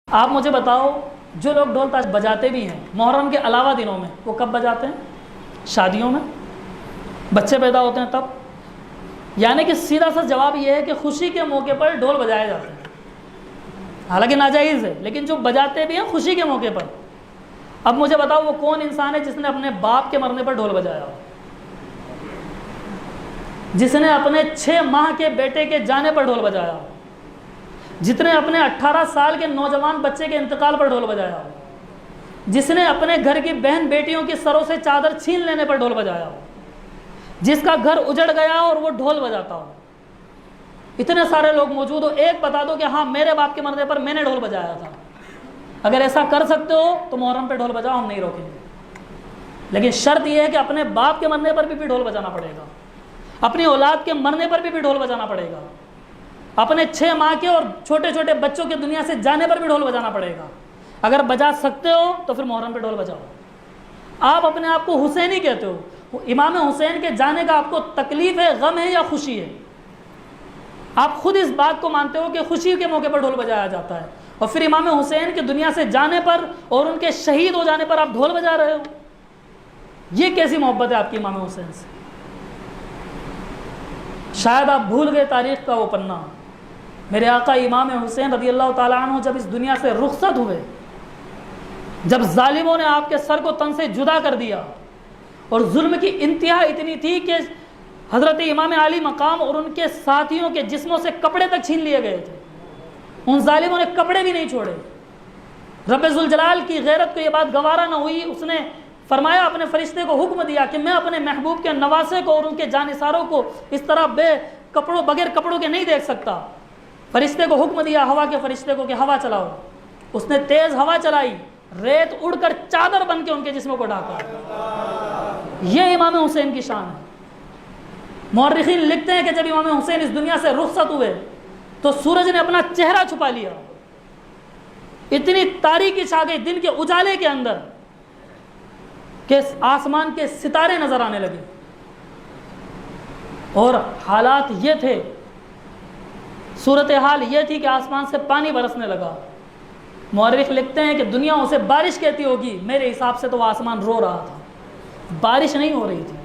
آپ مجھے بتاؤ، جو لوگ ڈھول تاش بجاتے بھی ہیں محرم کے علاوہ دنوں میں، وہ کب بجاتے ہیں؟ شادیوں میں، بچے پیدا ہوتے ہیں تب۔ یعنی کہ سیدھا سا جواب یہ ہے کہ خوشی کے موقع پر ڈھول بجائے جاتے ہیں، حالانکہ ناجائز ہے، لیکن جو بجاتے بھی ہیں خوشی کے موقع پر۔ اب مجھے بتاؤ وہ کون انسان ہے جس نے اپنے باپ کے مرنے پر ڈھول بجایا ہو، جس نے اپنے 6 ماہ کے بیٹے کے جانے پر ڈھول بجایا ہو، جس نے اپنے 18 سال کے نوجوان بچے کے انتقال پر ڈھول بجایا ہو، جس نے اپنے گھر کی بہن بیٹیوں کی سروں سے چادر چھین لینے پر ڈھول بجایا ہو، جس کا گھر اجڑ گیا اور وہ ڈھول بجاتا ہو۔ اتنے سارے لوگ موجود ہو، ایک بتا دو کہ ہاں میرے باپ کے مرنے پر میں نے ڈھول بجایا تھا۔ اگر ایسا کر سکتے ہو تو محرم پہ ڈھول بجاؤ، ہم نہیں روکیں گے، لیکن شرط یہ ہے کہ اپنے باپ کے مرنے پر بھی ڈھول بجانا پڑے گا، اپنی اولاد کے مرنے پر بھی ڈھول بجانا پڑے گا، اپنے 6 ماہ کے اور چھوٹے چھوٹے بچوں کے دنیا سے جانے پر بھی ڈھول بجانا پڑے گا۔ اگر بجا سکتے ہو تو پھر محرم پہ ڈھول بجاؤ۔ آپ اپنے آپ کو حسینی کہتے ہو، امام حسین کے جانے کا آپ کو تکلیف ہے، غم ہے یا خوشی ہے؟ آپ خود اس بات کو مانتے ہو کہ خوشی کے موقع پر ڈھول بجایا جاتا ہے، اور پھر امام حسین کے دنیا سے جانے پر اور ان کے شہید ہو جانے پر آپ ڈھول بجا رہے ہو؟ یہ کیسی محبت ہے آپ کی امام حسین سے؟ شاید آپ بھول گئے تاریخ کا وہ پنہ۔ میرے آقا امام حسین رضی اللہ تعالیٰ عنہ جب اس دنیا سے رخصت ہوئے، جب ظالموں نے آپ کے سر کو تن سے جدا کر دیا اور ظلم کی انتہا اتنی تھی کہ حضرت امام علی مقام اور ان کے ساتھیوں کے جسموں سے کپڑے تک چھین لیے گئے تھے، ان ظالموں نے کپڑے بھی نہیں چھوڑے۔ رب ذوالجلال کی غیرت کو یہ بات گوارا نہ ہوئی، اس نے فرمایا، اپنے فرشتے کو حکم دیا کہ میں اپنے محبوب کے نواسے کو اور ان کے جانثاروں کو اس طرح بغیر کپڑوں کے نہیں دیکھ سکتا۔ فرشتے کو حکم دیا، ہوا کے فرشتے کو، کہ ہوا چلاؤ۔ اس نے تیز ہوا چلائی، ریت اڑ کر چادر بن کے ان کے جسموں کو ڈھانپا۔ یہ امام حسین کی شان ہے۔ مورخین لکھتے ہیں کہ جب امام حسین اس دنیا سے رخصت ہوئے تو سورج نے اپنا چہرہ چھپا لیا، اتنی تاریکی چھا گئی دن کے اجالے کے اندر کہ آسمان کے ستارے نظر آنے لگے، اور حالات یہ تھے، صورتحال یہ تھی کہ آسمان سے پانی برسنے لگا۔ مورخ لکھتے ہیں کہ دنیا اسے بارش کہتی ہوگی، میرے حساب سے تو وہ آسمان رو رہا تھا، بارش نہیں ہو رہی تھی۔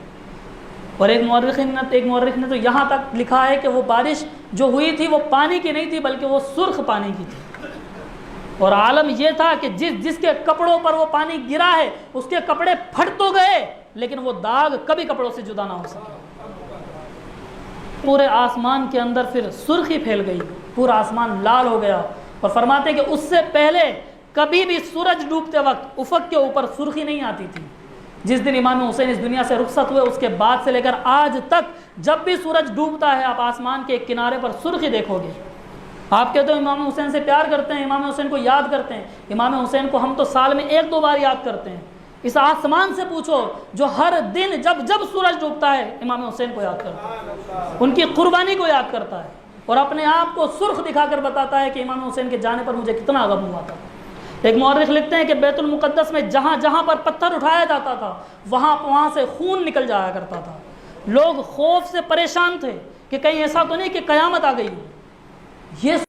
اور ایک مورخ نے تو یہاں تک لکھا ہے کہ وہ بارش جو ہوئی تھی وہ پانی کی نہیں تھی، بلکہ وہ سرخ پانی کی تھی، اور عالم یہ تھا کہ جس کے کپڑوں پر وہ پانی گرا ہے اس کے کپڑے پھٹ تو گئے، لیکن وہ داغ کبھی کپڑوں سے جدا نہ ہو سکے۔ پورے آسمان کے اندر پھر سرخی پھیل گئی، پورا آسمان لال ہو گیا، اور فرماتے ہیں کہ اس سے پہلے کبھی بھی سورج ڈوبتے وقت افق کے اوپر سرخی نہیں آتی تھی۔ جس دن امام حسین اس دنیا سے رخصت ہوئے اس کے بعد سے لے کر آج تک جب بھی سورج ڈوبتا ہے آپ آسمان کے ایک کنارے پر سرخی دیکھو گے۔ آپ کہتے ہو امام حسین سے پیار کرتے ہیں، امام حسین کو یاد کرتے ہیں۔ امام حسین کو ہم تو سال میں 1-2 بار یاد کرتے ہیں۔ اس آسمان سے پوچھو جو ہر دن جب سورج ڈوبتا ہے امام حسین کو یاد کرتا ہے، ان کی قربانی کو یاد کرتا ہے، اور اپنے آپ کو سرخ دکھا کر بتاتا ہے کہ امام حسین کے جانے پر مجھے کتنا غم ہوا تھا۔ ایک مورخ لکھتے ہیں کہ بیت المقدس میں جہاں جہاں پر پتھر اٹھایا جاتا تھا وہاں سے خون نکل جایا کرتا تھا۔ لوگ خوف سے پریشان تھے کہ کہیں ایسا تو نہیں کہ قیامت آ گئی ہو۔ یہ